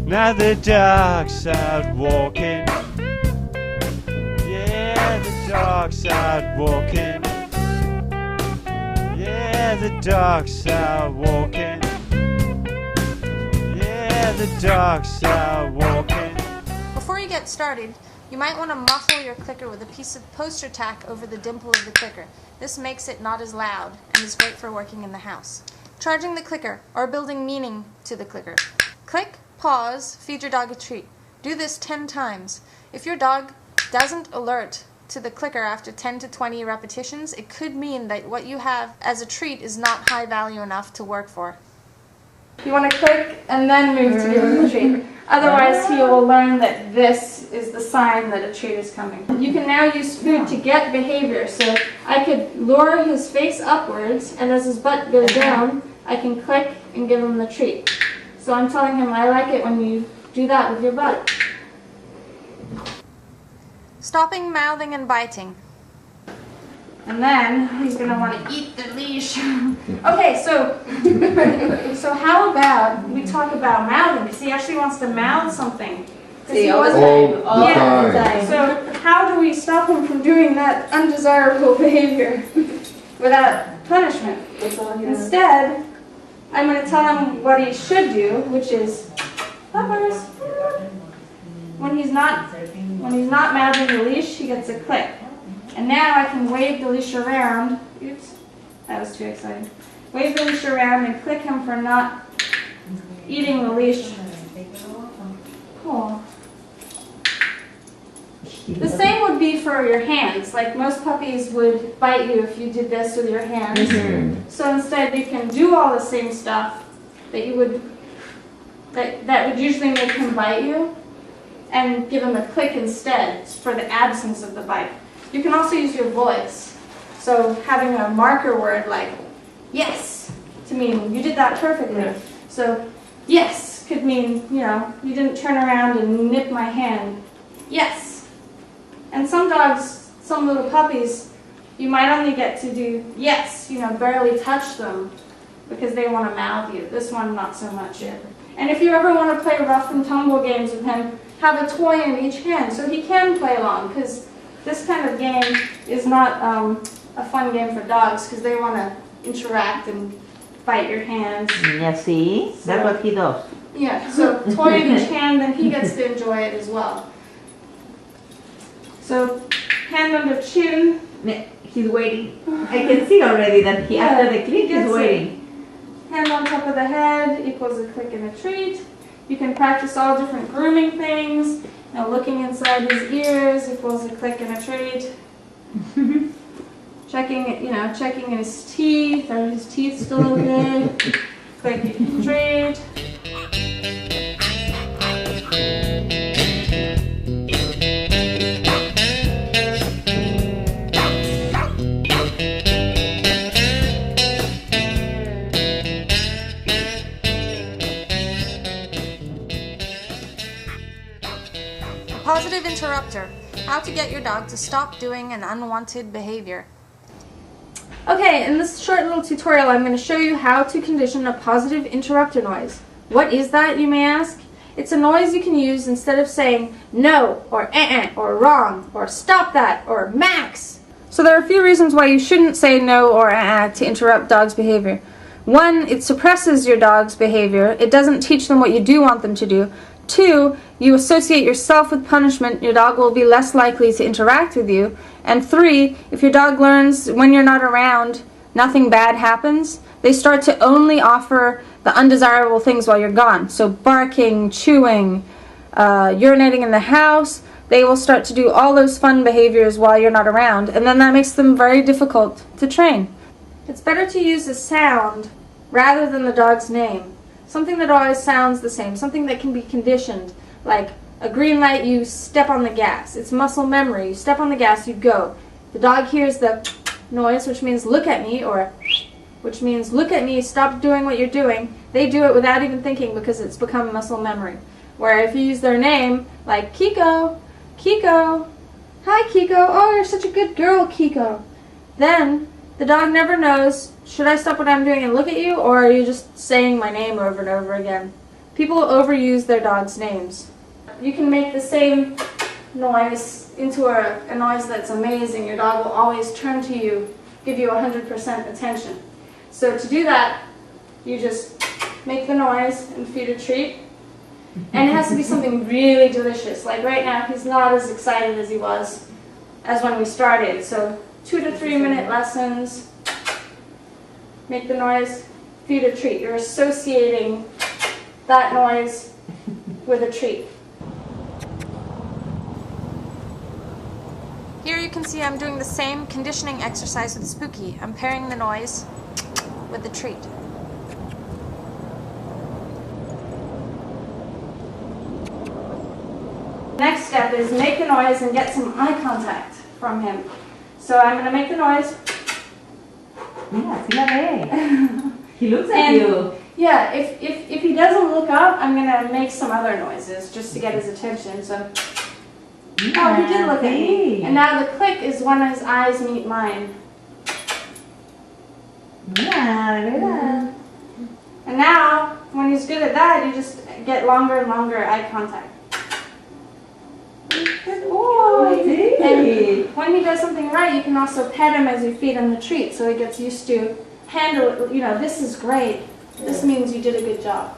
Now the dog's out walking. Yeah, the dog's out walking. Yeah, the dog's out walking. Yeah, the dog's out walking. Before you get started, you might want to muffle your clicker with a piece of poster tack over the dimple of the clicker. This makes it not as loud and is great for working in the house. Charging the clicker or building meaning to the clicker. Click, pause, feed your dog a treat. Do this 10 times. If your dog doesn't alert to the clicker after 10 to 20 repetitions, it could mean that what you have as a treat is not high value enough to work for. You want to click and then move to give him the treat. Otherwise, he will learn that this is the sign that a treat is coming. You can now use food to get behavior. So I could lure his face upwards, and as his butt goes down, I can click and give him the treat. So I'm telling him I like it when you do that with your butt. Stopping mouthing and biting. And then he's going to want to eat the leash. Okay, so how about we talk about mouthing? Because he actually wants to mouth something. See, all the time. So how do we stop him from doing that undesirable behavior without punishment? Instead, I'm going to tell him what he should do, which is puppers. When he's not mouthing the leash, he gets a click. And now I can wave the leash around. Oops, that was too exciting. Wave the leash around and click him for not eating the leash. Cool. The same would be for your hands. Like most puppies would bite you if you did this with your hands. Mm-hmm. So instead you can do all the same stuff that you would that would usually make him bite you, and give him a click instead for the absence of the bite. You can also use your voice. So having a marker word like yes to mean you did that perfectly. So yes could mean, you didn't turn around and nip my hand. Yes. And some dogs, some little puppies, you might only get to do yes, barely touch them because they want to mouth you. This one, not so much. And if you ever want to play rough and tumble games with him, have a toy in each hand so he can play along, because this kind of game is not a fun game for dogs because they want to interact and bite your hands. Yeah, see? So, that's what he does. Yeah, so toy in each hand, then he gets to enjoy it as well. So, hand under chin. He's waiting. I can see already that after the click, he's waiting. Hand on top of the head equals a click and a treat. You can practice all different grooming things. Looking inside his ears equals a click and a treat. Checking his teeth. Are his teeth still good? Click and treat. Positive interrupter. How to get your dog to stop doing an unwanted behavior. Okay, in this short little tutorial I'm going to show you how to condition a positive interrupter noise. What is that, you may ask? It's a noise you can use instead of saying no, or or wrong, or stop that, or max. So there are a few reasons why you shouldn't say no or to interrupt dogs' behavior. One, it suppresses your dog's behavior. It doesn't teach them what you do want them to do. Two, you associate yourself with punishment, your dog will be less likely to interact with you. And three, if your dog learns when you're not around, nothing bad happens, they start to only offer the undesirable things while you're gone. So barking, chewing, urinating in the house, they will start to do all those fun behaviors while you're not around, and then that makes them very difficult to train. It's better to use a sound rather than the dog's name. Something that always sounds the same, something that can be conditioned, like a green light, you step on the gas. It's muscle memory. You step on the gas, you go. The dog hears the noise, which means look at me, or which means look at me, stop doing what you're doing. They do it without even thinking because it's become muscle memory. Where if you use their name, like Kiko, Kiko, hi Kiko, oh you're such a good girl Kiko, then the dog never knows, should I stop what I'm doing and look at you, or are you just saying my name over and over again? People overuse their dog's names. You can make the same noise into a noise that's amazing. Your dog will always turn to you, give you 100% attention. So to do that, you just make the noise and feed a treat. And it has to be something really delicious. Like right now, he's not as excited as he was as when we started. So 2 to 3 minute lessons, make the noise, feed a treat. You're associating that noise with a treat. Here you can see I'm doing the same conditioning exercise with Spooky. I'm pairing the noise with the treat. Next step is make the noise and get some eye contact from him. So I'm going to make the noise. Yeah, sí la ve. He looks at you. Yeah, if he doesn't look up, I'm going to make some other noises just to get his attention. So, Yeah, oh, he did look at me. And now the click is when his eyes meet mine. Yeah, ¿verdad? And now, when he's good at that, you just get longer and longer eye contact. Oh, sí. And when he does something right, you can also pet him as you feed him the treat, so he gets used to handle it. You know, this is great. This means you did a good job.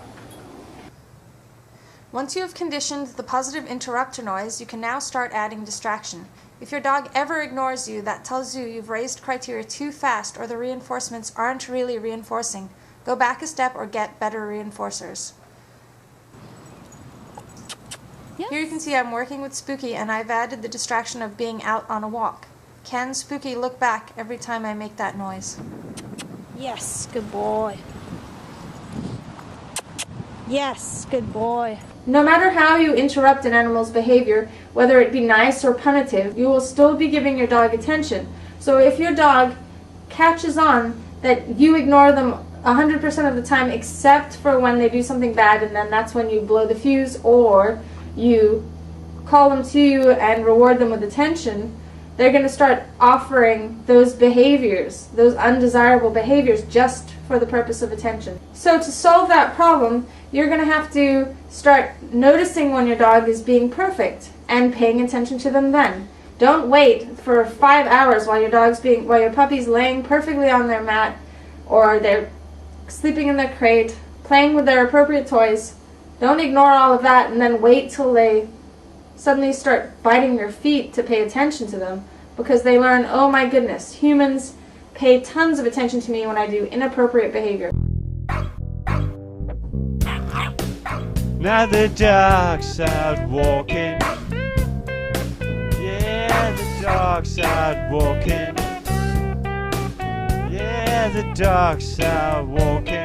Once you have conditioned the positive interrupter noise, you can now start adding distraction. If your dog ever ignores you, that tells you you've raised criteria too fast or the reinforcements aren't really reinforcing. Go back a step or get better reinforcers. Yes. Here you can see I'm working with Spooky and I've added the distraction of being out on a walk. Can Spooky look back every time I make that noise? Yes, good boy. Yes, good boy. No matter how you interrupt an animal's behavior, whether it be nice or punitive, you will still be giving your dog attention. So if your dog catches on that you ignore them 100% of the time except for when they do something bad, and then that's when you blow the fuse or you call them to you and reward them with attention, they're going to start offering those behaviors, those undesirable behaviors, just for the purpose of attention. So to solve that problem, you're going to have to start noticing when your dog is being perfect and paying attention to them then. Don't wait for 5 hours while your puppy's laying perfectly on their mat or they're sleeping in their crate, playing with their appropriate toys. Don't ignore all of that and then wait till they suddenly start biting your feet to pay attention to them, because they learn, oh my goodness, humans pay tons of attention to me when I do inappropriate behavior. Now the dog's out walking. Yeah, the dog's out walking. Yeah, the dog's out walking.